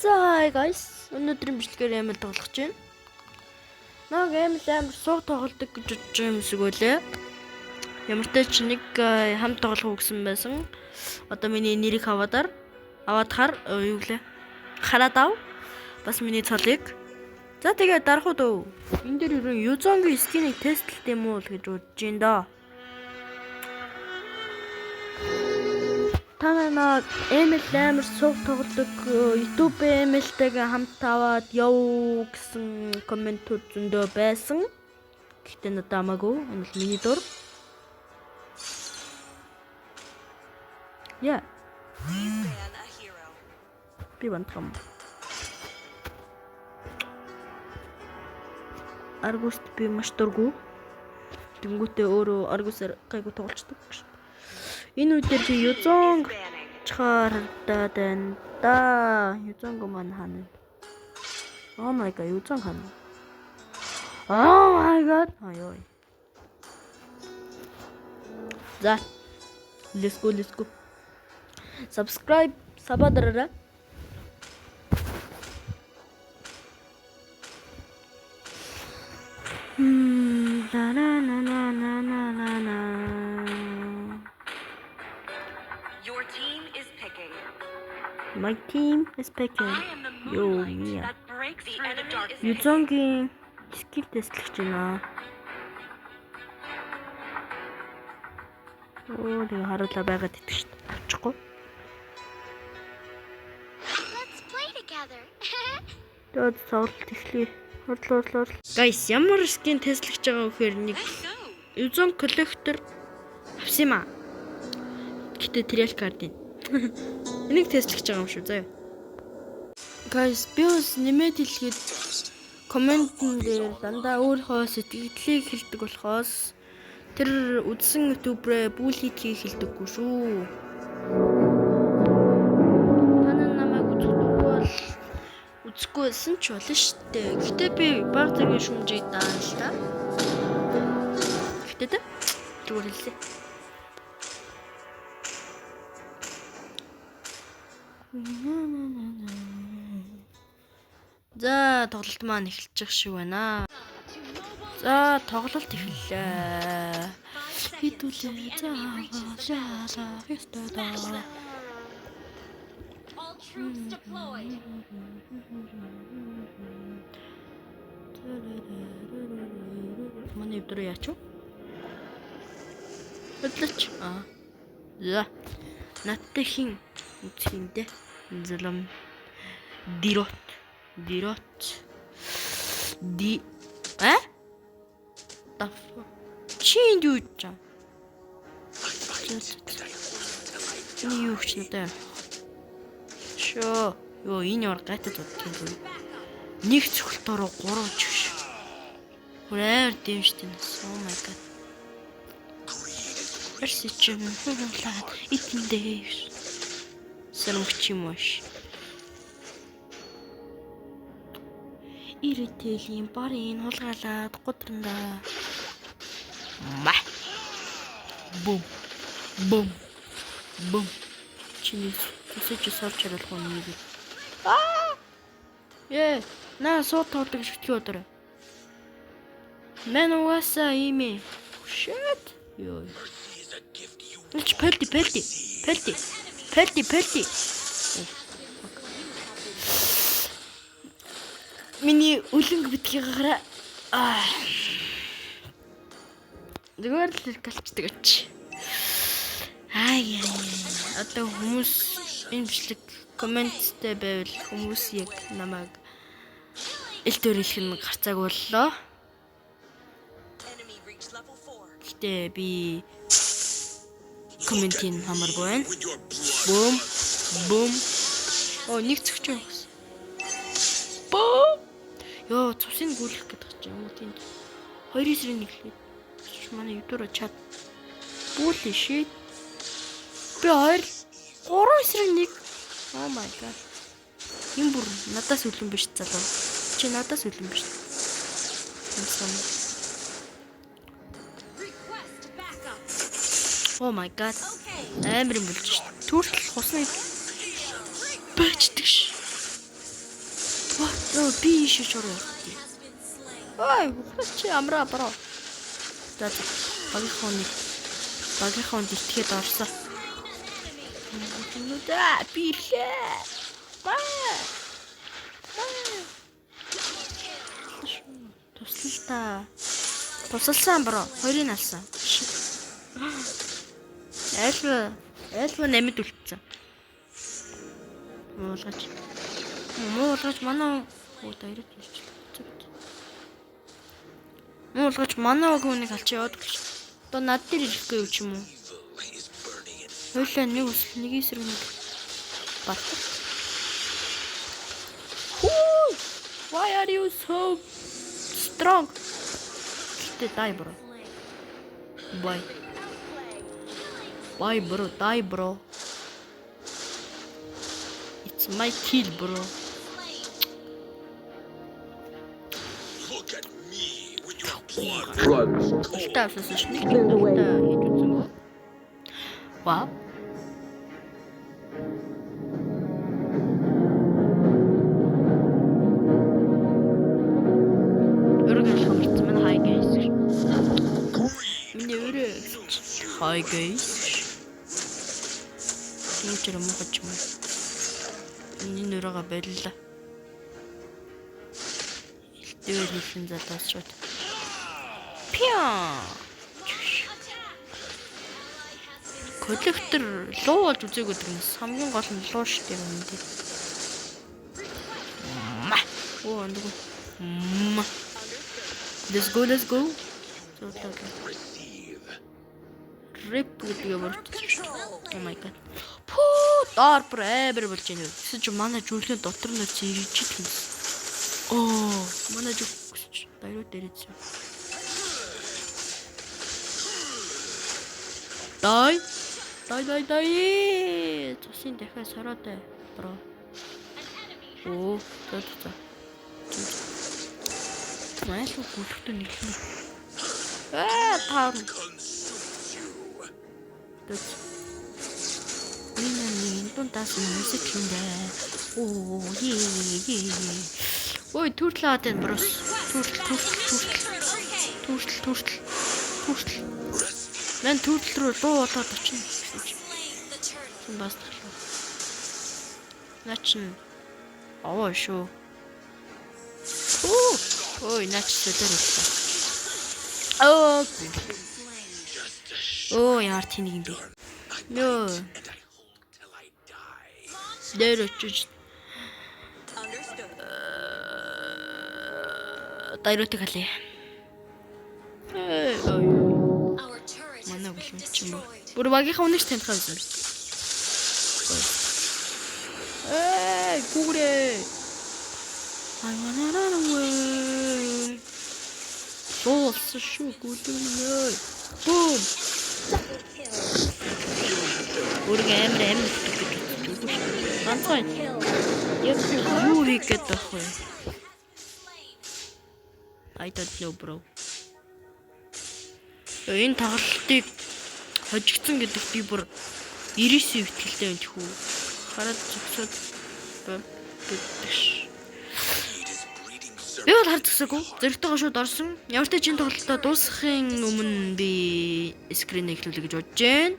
За guys, өнөөдрийн бичлэгээр амар тоглох гэж байна. Нэг амар сууг тоглодог гэж бодож юм эсвэл ямар ч тач нэг хамт тоглох гэсэн байсан. Одоо миний нэрийг аваадахаар юу гэлээ? Хараад ав. Бас миний цолыг. За тэгээ дарах уу. Энд дээр юу Юзонгийн скинийг тестлэх юм уу гэж бодож байна да. Танаа амар сууг тоглодог YouTube ML-тэйгээ хамт аваад яв гэсэн комментүүд зөндөө байсан. Гэхдээ надад амаагүй. Энэ л миний дур. Yeah. Би бантам. Аргуст би маш дургу. Тэнгүүтээ өөрөө аргусаар гайгүй тоглолцдог. Энэ үедэр би Юзонг чхаардаад байна да. Юзонг маань хана. Oh my god, Юзонг хана. Oh my god. Ой. За. Let's go. Subscribe сабадараа. Your team is picking. My team is picking. I am the Yo, moonlight yeah. that breaks through the darkness. Юзонгийн скил тестлэж байна. Оо, тэг харуулаа байгаад идэх шүү дээ. Авчихгүй. Let's play together. Тэгээд цогцолт эхлэе. Хурлуурлуур. Guys, ямар скин тестлэж байгаа вэ гэхээр нэг Юзон коллектор авсан юм аа. Гэтэ триал картын. Энийг тестлэж байгаа юм шүү заяа. Guys, би бас нэмээд хэлгээд комментэн дээр дандаа өөрийнхөө сэтгэлдлийг хэлдэг болохоос тэр үзсэн ютуберээ бүлхийг хэлдэггүй шүү. Танаа намайг үзэхгүйсэн ч болно шүү дээ. Гэтэ би баг зэргийн шүмжийг даана л та. Гэтэ зүгээр хэлээ. За тоглолт маань эхэлчих шиг байна. За тоглолт эхэллээ. Хитүүлээ. За ястаа. All troops deployed. Манай өдөр яач вэ? Хөдлөч. За. Надтай хин үсгэндэ. Зэлэм. Дирот. Таф. Чинд юу чам? Юу ч надаа. Шоо. Йоо энэ ямар гайтад бодчих юм. Нэг цохолтоор 3 ч биш. Хүрээр дэмжтэй нас. Oh my god. Эрсэчэн хуулаад итэндээ. Сэрмч юм ш. Ирэтэлийн барын хулгаалаад гудрандаа. Ма. Бум. Чиний төсөж сорч харах юм нэг. На суу тоглож шүтгий өдөр. Мен уусаа ими. Shit. Ёо. Эч пэлти. Миний үлэнг битгий гараа. Зүгээр л галчдаг ач. Одоо хүмүүс энэ бичлэг комменттэй байвал хүмүүс яг намайг элтөрлөх нь гарцааг боллоо. Enemy reached level 4. Гэтэ би комментийн хамааргүй байна. Бум. Оо нэг цогч юм. Бум. Йоо цусыг гүйлэх гэдэг ч юм уу тийм. 2 эсрэг нэглээ. Манай ютуро чат. Бүлээ шít. Би 3 эсрэг нэг. Oh my god. Энэ бүр надаас үлэн биш залуу. Чи надаас үлэн биш. Request backup. Oh my god. Амар юм болж шít. Түртэл хусны бачдаг ш. би шиш ороо. Ой, чи амраа бараа. За багийнхонд итгээд орсон. Нүдэ бирлээ. Туслаа. Тусалсан бро. Хоёрын алсан. Айлва нэмэд үлдсэн. Муулгаж манай дайраад ирчих. Муулгаж манай хүнийг алч яваад гэж. Одоо над дээр ирэхгүй юу ч юм уу? Хойлоо нэг ус нэг эсрэг нэг бат. Why are you so strong? Die bro. Bye. Bye bro, die bro. It's my kill bro. Look at me when your blood runs cold. Wow. Hi guys. Нүүчээр мохож юм. Энэ нөрөөгөө барилла. Илтгэл хийсэн задаас шууд. Пиа. Коллектор луу болж үзээгүй дэрнэс. Хамгийн гол нь луу штеп юм дээ. Оо андгүй. Let's go. Rip гэдгээ бүрдчих. Oh my god. Пүү доор брэбэр болж байна. Гэсэн чи манай жүлгийн дотор нь зирж идэх юм. Оо, манай жүг дайруу дээрээсэн. Дай. Тусын дахиад сороотой, бро. Оо, за. Маш их бүлэгтэй нэг юм. Таа. Миний тунтас мэсэкиндэ. Оо, е. Ой, түрлээд энэ брос. Түртэл. Мен түртэл рүү луу болоод очино. Бас тахлаа. Начин. Оо шүү. Ой, нач сэдэрсэн. Оо, яар тийг юм бэ? Нөө. Дээр очиж. Дайруутай галээ. Our turret Манай has been бүлэн ч юм уу. destroyed. Бүр багийнхаа үнэш таньхаа үзсэн биз. Гүрээ. Айванараа. Боос шүү гүдэнэ. Бум. Бүр гэмэр ганцхан. Юу хийх гээд байх вэ? I don't know bro. Энэ тоглолтыг хожигдсон гэдэг би бүр 99 итгэлтэй байна тхүү. Хараад зогсоод бэдэгш. Би бол харж зогсоогүй. Зэрэгтэйгээ шууд орсон. Ямар ч чинь тоглолтоо дуусгахын өмнө би скрин эхлүүлэх гэж бодож байна.